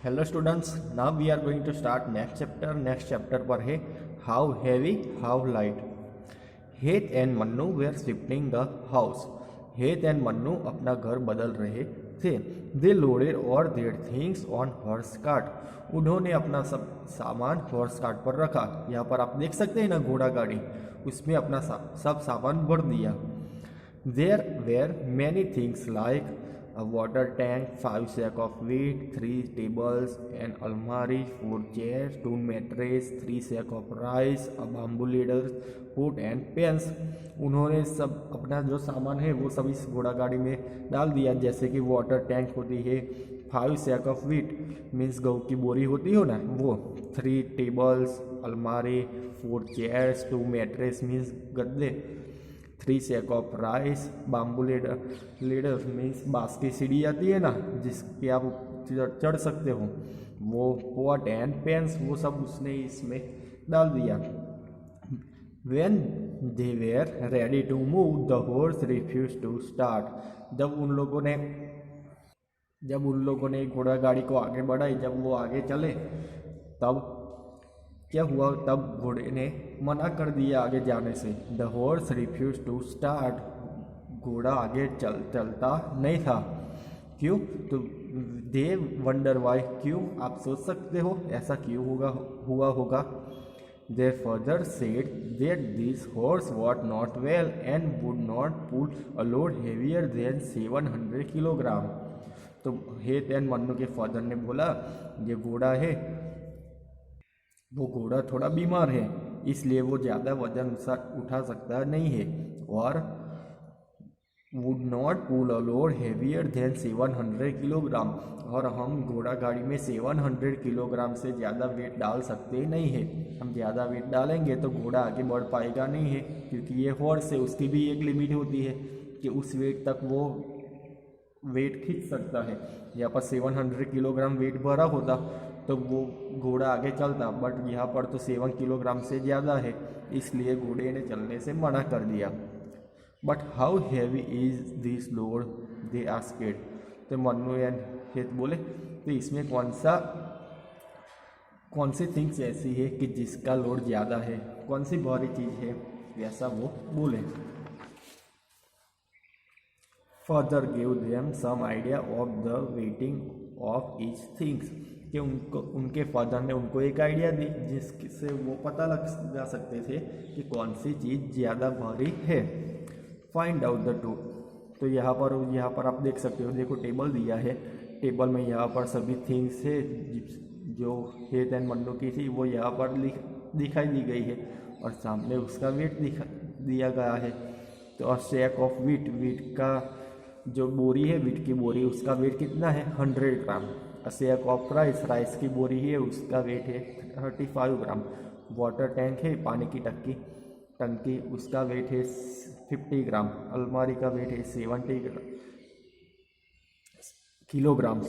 Hello students, now we are going to start next chapter पर है how heavy how light. हेत and Mannu were shifting the house. हेत and Mannu अपना घर बदल रहे थे। दे लोडेड और their things on horse cart. उन्होंने अपना सब सामान हॉर्स कार्ट पर रखा। यहाँ पर आप देख सकते हैं ना, घोड़ा गाड़ी, उसमें अपना सब सामान भर दिया। There were many things like a water tank, 5 sacks of wheat, 3 tables, an almari, 4 chairs, 2 mattresses, 3 sacks of rice, a bamboo ladder, food and pens। उन्होंने सब अपना जो सामान है वो सब इस घोड़ा गाड़ी में डाल दिया, जैसे कि वाटर टैंक होती है, 5 सैक ऑफ व्हीट मीन्स गेहूँ की बोरी होती हो ना वो, 3 टेबल्स अलमारी, 4 चेयर्स, 2 मैट्रेस मीन्स गद्दे, 3 sack of rice, bamboo ladder means बांस की सीढ़ी आती है ना जिसके आप चढ़ सकते हो, वो पॉट एंड पेंस वो सब उसने इसमें डाल दिया। When they were ready to move, the horse refused to start। जब उन लोगों ने घोड़ा गाड़ी को आगे बढ़ाई, जब वो आगे चले तब क्या हुआ, तब घोड़े ने मना कर दिया आगे जाने से। The horse refuse to start. घोड़ा आगे चलता नहीं था। क्यों? तो दे वंडर वाई। क्यों? आप सोच सकते हो ऐसा क्यों हुआ होगा। Their father said that this horse was not well and would not pull a load heavier than 700 kilogram. तो हेत एंड मन्नू के फादर ने बोला ये घोड़ा है, वो घोड़ा थोड़ा बीमार है, इसलिए वो ज़्यादा वजन उठा सकता नहीं है, और would not pull a load heavier than 700 kilogram. और हम घोड़ा गाड़ी में 700 किलोग्राम से ज़्यादा वेट डाल सकते नहीं है। हम ज़्यादा वेट डालेंगे तो घोड़ा आगे बढ़ पाएगा नहीं है, क्योंकि ये हॉर्स है, उसकी भी एक लिमिट होती है कि उस वेट तक वो वेट खींच सकता है। यहाँ पर 700 किलोग्राम वेट भरा होता तो वो घोड़ा आगे चलता, बट यहाँ पर तो 7 किलोग्राम से ज़्यादा है, इसलिए घोड़े ने चलने से मना कर दिया। But how heavy is this load, they asked. तो मन्नू एंड हेत बोले तो इसमें कौन सी थिंग्स ऐसी है कि जिसका लोड ज़्यादा है, कौन सी भारी चीज़ है, ऐसा वो बोले। Further give them some idea of the weighting of each things. कि उनके फादर ने उनको एक आइडिया दी जिससे वो पता लगा सकते थे कि कौन सी चीज़ ज़्यादा भारी है। Find out the two. तो यहाँ पर आप देख सकते हो, देखो टेबल दिया है, टेबल में यहाँ पर सभी थिंग्स है जो हेत एंड मन्नू की थी वो यहाँ पर दिखाई दी गई है, और सामने उसका वेट दिया गया है। तो और सैक ऑफ वीट का जो बोरी है, वीट की बोरी, उसका वेट कितना है 100 ग्राम। सैक ऑफ राइस की बोरी है, उसका वेट है 35 ग्राम। वाटर टैंक है, पानी की टंकी, उसका वेट है 50 ग्राम। अलमारी का वेट है 70 किलोग्राम।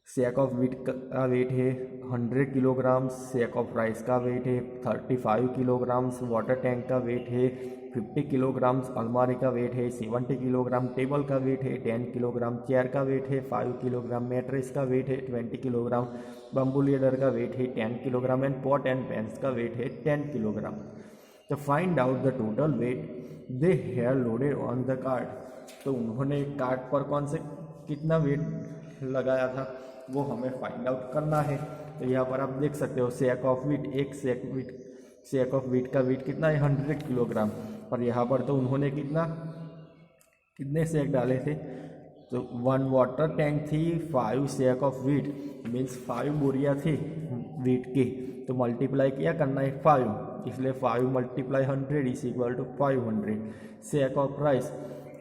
सैक ऑफ वीट का वेट है 100 किलोग्राम। सैक ऑफ राइस का वेट है 35 किलोग्राम्स। वाटर टैंक का वेट है 50 किलोग्राम्स। अलमारी का वेट है 70 किलोग्राम। टेबल का वेट है 10 किलोग्राम। चेयर का वेट है 5 किलोग्राम। मैट्रेस का वेट है 20 किलोग्राम। बम्बू लीडर का वेट है 10 kilogram and pot and pans का वेट है 10 किलोग्राम। तो find out the total weight they have loaded on the cart. तो उन्होंने कार्ट पर कितना वेट लगाया था वो हमें फाइंड आउट करना है। तो यहाँ पर आप देख सकते हो sack of wheat, sack of wheat का वेट कितना है 100 किलोग्राम, और यहाँ पर तो उन्होंने कितने सैक डाले थे, तो 1 वाटर टैंक थी, 5 सैक ऑफ वीट मीन्स 5 बोरियाँ थी वीट की, तो मल्टीप्लाई किया करना है 5, इसलिए 5 × 100 is equal to 500। Sack of rice,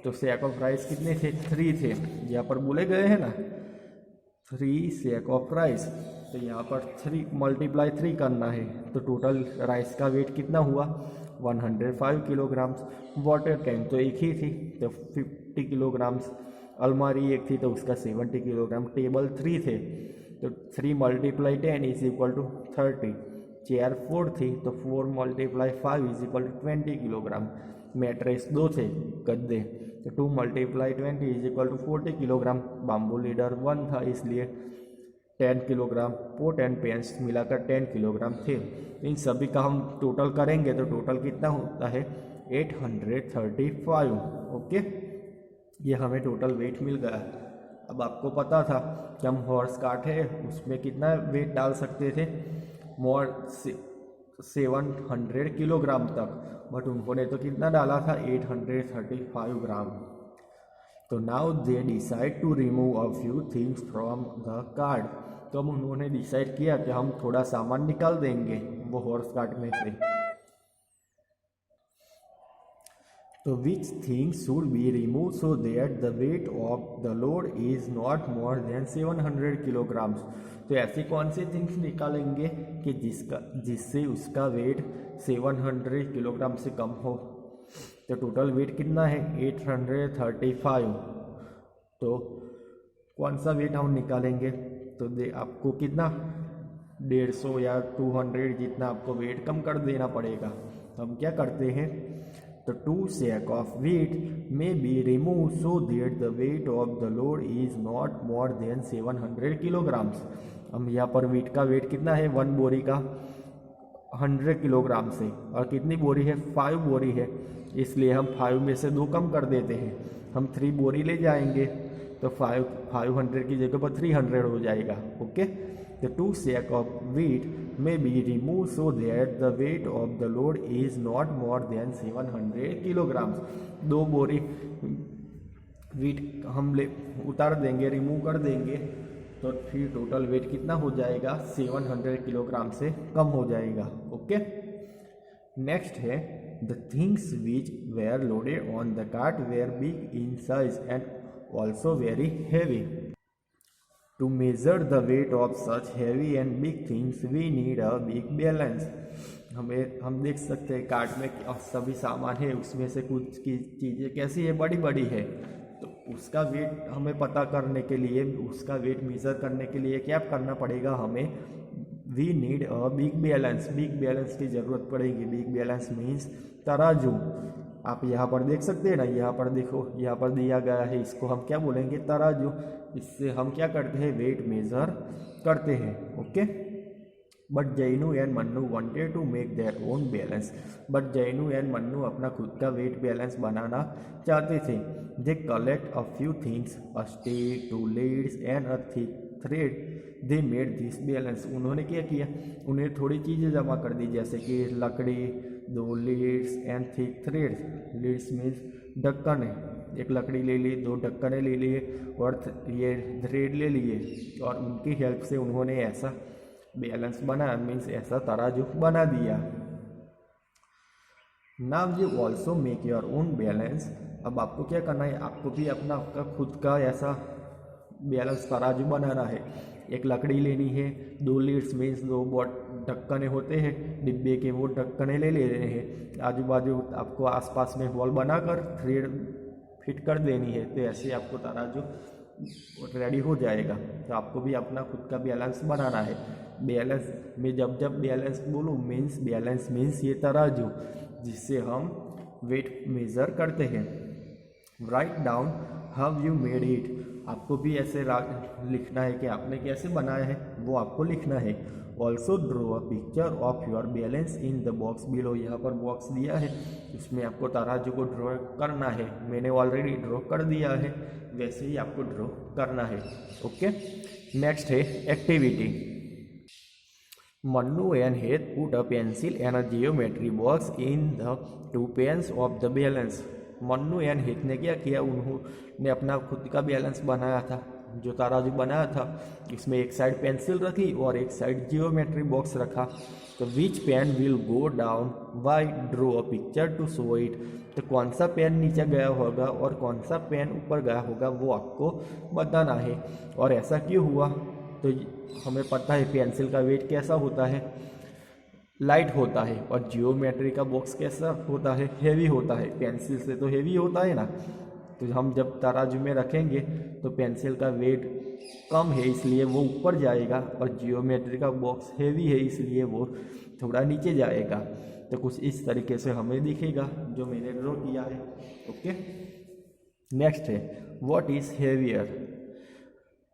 तो सैक ऑफ राइस कितने थे 3 थे, यहाँ पर बोले गए हैं ना 3 सैक ऑफ राइस, तो यहाँ पर 3 × 3 करना है, तो टोटल राइस का वेट कितना हुआ 105 किलोग्राम्स। वाटर टैंक तो एक ही थी तो 50 किलोग्राम्स। अलमारी एक थी तो उसका 70 किलोग्राम। टेबल 3 थे तो 3 × 10 इज इक्वल टू 30। चेयर 4 थी तो 4 × 5 is equal to 20 kilogram. Mattress 2 थे गद्दे, तो 2 × 20 is equal to 40 kilogram. Bamboo ladder 1 था, इसलिए 10 किलोग्राम, वो 10 पेन्स मिलाकर 10 किलोग्राम थे। इन सभी का हम टोटल करेंगे तो टोटल कितना होता है 835। ओके, ये हमें टोटल वेट मिल गया। अब आपको पता था कि हम हॉर्स कार्ट है उसमें कितना वेट डाल सकते थे, मोर 700 किलोग्राम तक, बट उन्होंने तो कितना डाला था 835 ग्राम। तो now they decide to remove a few things from the cart. तो अब उन्होंने डिसाइड किया कि हम थोड़ा सामान निकाल देंगे वो हॉर्स कार्ट में से। तो which things should be remove so that the weight of the load is not more than 700 kilograms. तो ऐसी कौन सी थिंग्स निकालेंगे कि जिससे उसका वेट 700 किलोग्राम से कम हो। तो टोटल वेट कितना है 835। तो कौन सा वेट हम निकालेंगे, तो आपको कितना 150 या 200 जितना आपको वेट कम कर देना पड़ेगा। तो हम क्या करते हैं, तो 2 sack of wheat may be removed so that the weight of the load is not more than 700 kilograms। हम यहाँ पर वीट का वेट कितना है 1 बोरी का 100 किलोग्राम से, और कितनी बोरी है 5 बोरी है, इसलिए हम 5 में से 2 कम कर देते हैं। हम 3 बोरी ले जाएंगे तो 500 की जगह पर 300 हो जाएगा। Okay, the 2 sack of wheat may be removed so that the weight of the load is not more than 700 kilograms। 2 बोरी वीट हम उतार देंगे, रिमूव कर देंगे, तो फिर टोटल वेट कितना हो जाएगा 700 किलोग्राम से कम हो जाएगा। ओके, नेक्स्ट है the things which were loaded on the cart were big in size and also very heavy. To measure the weight of such heavy and big things, we need a big balance। हम देख सकते हैं cart में सभी सामान है, उसमें से कुछ की चीज़ें कैसी है बड़ी बड़ी है, तो उसका वेट हमें पता करने के लिए, उसका वेट मेज़र करने के लिए क्या करना पड़ेगा हमें, we need a big balance. Big balance की ज़रूरत पड़ेगी। बिग बैलेंस मीन्स तराजू। आप यहाँ पर देख सकते हैं ना, यहाँ पर देखो, यहाँ पर दिया गया है, इसको हम क्या बोलेंगे तराजू। इससे हम क्या करते हैं वेट मेज़र करते हैं। Okay, but Jainu and Mannu wanted to make their own balance. But Jainu and Mannu अपना खुद का वेट बैलेंस बनाना चाहते थे। They collect a few things, a stick, 2 lids and a thick thread. They made this balance. उन्होंने क्या किया, उन्हें थोड़ी चीज़ें जमा कर दी, जैसे कि लकड़ी, 2 lids and thick thread. Lids means ढक्कन है, एक लकड़ी ले ली, 2 ढक्कने ले लिए और ये थ्रेड ले लिए, और उनकी हेल्प से उन्होंने ऐसा बैलेंस बना, मीन्स ऐसा तराजू बना दिया। Now you also make your own balance. अब आपको क्या करना है, आपको भी अपना खुद का ऐसा बैलेंस तराजू बनाना है। एक लकड़ी लेनी है, 2 लीड्स मीन्स 2 ढक्कने होते हैं डिब्बे के, वो ढक्कने ले रहे हैं। आजू बाजू आपको आसपास में होल बनाकर थ्रेड फिट कर देनी है, तो ऐसे आपको तराजू रेडी हो जाएगा। तो आपको भी अपना खुद का बैलेंस बनाना है। बैलेंस में जब बैलेंस बोलूँ, बैलेंस मीन्स ये तराजू जिससे हम वेट मेज़र करते हैं। Write down how you made it. आपको भी ऐसे लिखना है कि आपने कैसे बनाया है, वो आपको लिखना है। Also draw a picture of your balance in the box below. यहाँ पर बॉक्स दिया है, उसमें आपको तराजू को ड्रॉ करना है। मैंने ऑलरेडी ड्रॉ कर दिया है, वैसे ही आपको ड्रॉ करना है। ओके, नेक्स्ट है activity. Mannu and Heath put a pencil and a geometry box in the 2 pains of the balance. Mannu and Heath ने क्या किया, उन्होंने अपना खुद का बैलेंस बनाया था, जो तराजू बनाया था। इसमें एक साइड पेंसिल रखी और एक साइड जियोमेट्री बॉक्स रखा। तो which pen will go down, why draw a picture to show it. तो कौन सा पेन नीचे गया होगा और कौन सा पेन ऊपर गया होगा, वो आपको बताना है। और ऐसा क्यों हुआ, तो हमें पता है पेंसिल का वेट कैसा होता है, लाइट होता है, और जियोमेट्री का बॉक्स कैसा होता है, हेवी होता है। पेंसिल से तो हेवी होता है ना, तो हम जब तराजू में रखेंगे तो पेंसिल का वेट कम है इसलिए वो ऊपर जाएगा, और जियोमेट्री का बॉक्स हेवी है इसलिए वो थोड़ा नीचे जाएगा। तो कुछ इस तरीके से हमें दिखेगा जो मैंने ड्रॉ किया है। ओके, नेक्स्ट है what is heavier.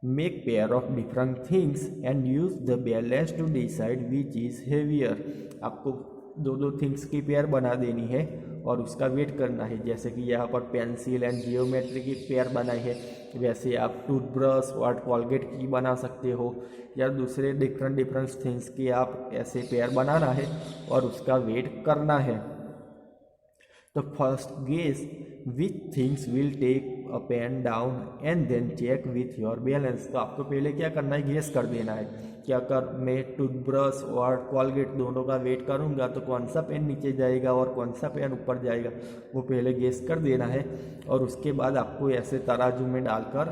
Make pair of different things and use the balance to decide which is heavier. आपको दो दो थिंग्स की पेयर बना देनी है और उसका वेट करना है। जैसे कि यहाँ पर पेंसिल एंड जियोमेट्री की पेयर बनाई है, वैसे आप टूथब्रश और कॉलगेट की बना सकते हो, या दूसरे डिफरेंट थिंग्स की आप ऐसे पेयर बनाना है और उसका वेट करना है। तो first guess which things will take up and down and then check with your balance. तो आपको पहले क्या करना है, गेस कर देना है। क्या कर मैं टूथब्रश और कॉलगेट दोनों का वेट करूंगा तो कौन सा पेन नीचे जाएगा और कौन सा पेन ऊपर जाएगा, वो पहले गेस कर देना है। और उसके बाद आपको ऐसे तराजू में डालकर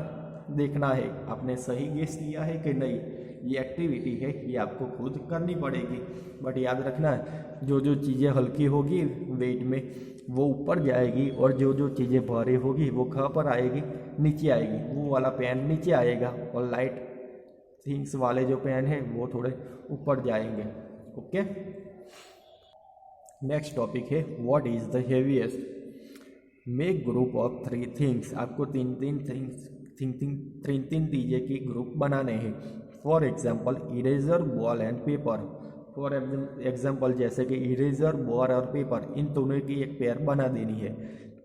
देखना है आपने सही गेस किया है कि नहीं। ये एक्टिविटी है, ये आपको खुद करनी पड़ेगी। बट याद रखना है, जो जो चीज़ें हल्की होगी वेट में वो ऊपर जाएगी, और जो जो चीज़ें भारी होगी वो कहाँ पर आएगी, नीचे आएगी। वो वाला पेन नीचे आएगा और लाइट थिंग्स वाले जो पेन है वो थोड़े ऊपर जाएंगे। ओके, नेक्स्ट टॉपिक है what is the heaviest. Make group of 3 things. आपको तीन तीन चीज़ें की ग्रुप बनाने हैं। For example eraser, ball and paper. For example जैसे कि इरेजर, बॉल और पेपर, इन दोनों की एक पेयर बना देनी है।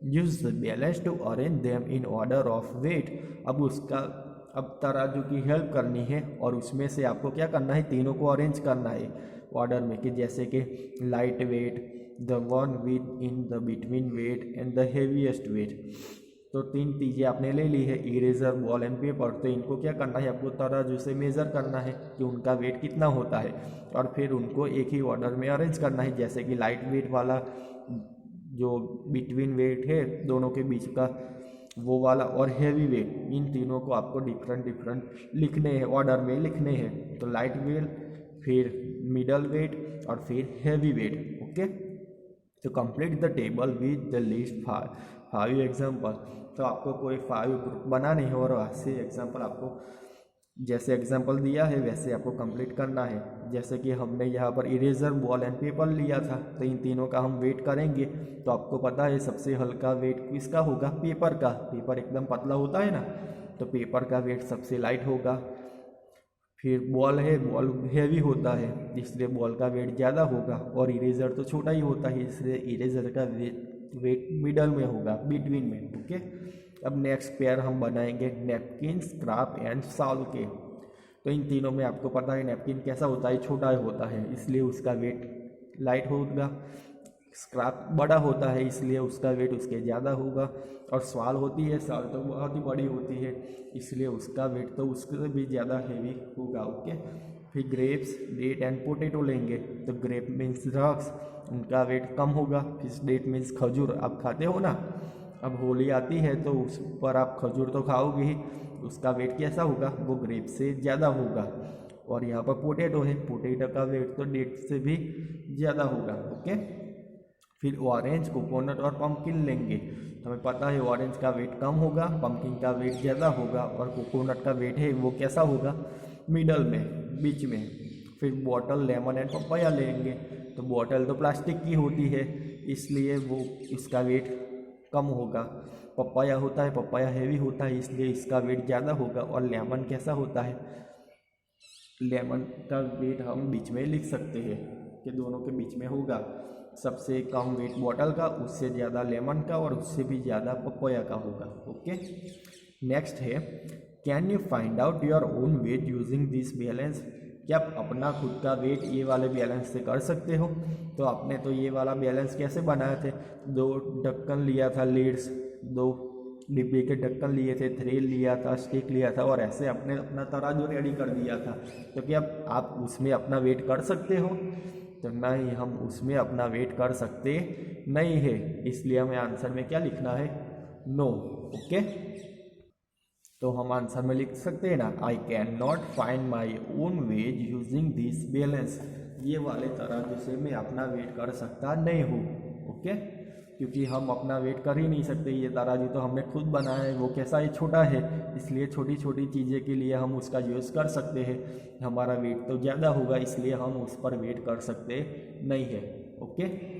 Use the balance to arrange them in order of weight. अब तराजू की हेल्प करनी है और उसमें से आपको क्या करना है, तीनों को अरेंज करना है ऑर्डर में, कि जैसे कि light weight, the one within the between weight and the heaviest weight. तो 3 चीज़ें आपने ले ली है, इरेजर, बॉल एंड पेपर। तो इनको क्या करना है, आपको तराजू से मेज़र करना है कि उनका वेट कितना होता है, और फिर उनको एक ही ऑर्डर में अरेंज करना है। जैसे कि लाइट वेट वाला जो बिटवीन वेट है दोनों के बीच का वो वाला, और हैवी वेट, इन तीनों को आपको डिफरेंट लिखने हैं, ऑर्डर में लिखने हैं। तो लाइट वेट, फिर मिडल वेट और फिर हैवी वेट। ओके, तो complete the table with the list 5 example. तो आपको कोई 5 ग्रुप बनाने हैं और वैसे एग्जाम्पल आपको जैसे एग्जाम्पल दिया है वैसे आपको कंप्लीट करना है। जैसे कि हमने यहाँ पर इरेजर, बॉल एंड पेपर लिया था, तो इन तीनों का हम वेट करेंगे। तो आपको पता है सबसे हल्का वेट किसका होगा, पेपर का। पेपर एकदम पतला होता है ना, तो पेपर का वेट सबसे लाइट होगा। फिर बॉल है, बॉल हैवी होता है इसलिए बॉल का वेट ज़्यादा होगा, और इरेजर तो छोटा ही होता है इसलिए इरेजर का वेट मिडल में होगा, बिटवीन में। ओके, अब नेक्स्ट पेयर हम बनाएंगे नैपकिन, स्क्रैप एंड सॉल्व के। तो इन तीनों में आपको पता है नैपकिन कैसा होता है, छोटा होता है इसलिए उसका वेट लाइट होगा। स्क्रैप बड़ा होता है इसलिए उसका वेट उसके ज़्यादा होगा, और स्वाल होती है, स्वाल तो बहुत ही बड़ी होती है इसलिए उसका वेट तो उससे भी ज़्यादा हेवी होगा। ओके, फिर ग्रेप्स, डेट एंड पोटैटो लेंगे। तो ग्रेप मीन्स ड्रग्स, उनका वेट कम होगा। फिर डेट मीन्स खजूर, आप खाते हो ना, अब होली आती है तो उस पर आप खजूर तो खाओगे ही, उसका वेट कैसा होगा, वो ग्रेप से ज़्यादा होगा। और यहाँ पर पोटैटो है, पोटैटो का वेट तो डेट से भी ज़्यादा होगा। ओके, फिर ऑरेंज, कोकोनट और पम्पकिन लेंगे। हमें पता है ऑरेंज का वेट कम होगा, पम्पकिन का वेट ज़्यादा होगा, और कोकोनट का वेट है वो कैसा होगा, मिडल में, बीच में। फिर बॉटल, लेमन एंड पपाया लेंगे। तो बॉटल तो प्लास्टिक की होती है इसलिए वो इसका वेट कम होगा। पपाया होता है, पपाया हैवी होता है इसलिए इसका वेट ज़्यादा होगा। और लेमन कैसा होता है, लेमन का वेट हम बीच में लिख सकते हैं कि दोनों के बीच में होगा। सबसे कम वेट बॉटल का, उससे ज़्यादा लेमन का, और उससे भी ज़्यादा पपाया का होगा। ओके, नेक्स्ट है can you find out your own wait using this balance. क्या आप अपना खुद का वेट ये वाले बैलेंस से कर सकते हो। तो आपने तो ये वाला बैलेंस कैसे बनाए थे, 2 ढक्कन लिया था, लीड्स, 2 डिब्बे के ढक्कन लिए थे, थ्रेड लिया था, स्टिक लिया था, और ऐसे आपने अपना तराजू रेडी कर दिया था। तो क्या आप उसमें अपना वेट कर सकते हो, तो नहीं, हम उसमें अपना वेट कर सकते नहीं है, इसलिए हमें आंसर में क्या लिखना है, नो। ओके, तो हम आंसर में लिख सकते हैं ना, I can not find my own wait using this balance. ये वाले तराजू से मैं अपना वेट कर सकता नहीं हूँ। ओके, क्योंकि हम अपना वेट कर ही नहीं सकते, ये तराजू तो हमने खुद बनाया है, वो कैसा है, छोटा है, इसलिए छोटी छोटी चीज़ें के लिए हम उसका यूज़ कर सकते हैं। हमारा वेट तो ज़्यादा होगा इसलिए हम उस पर वेट कर सकते नहीं है। ओके।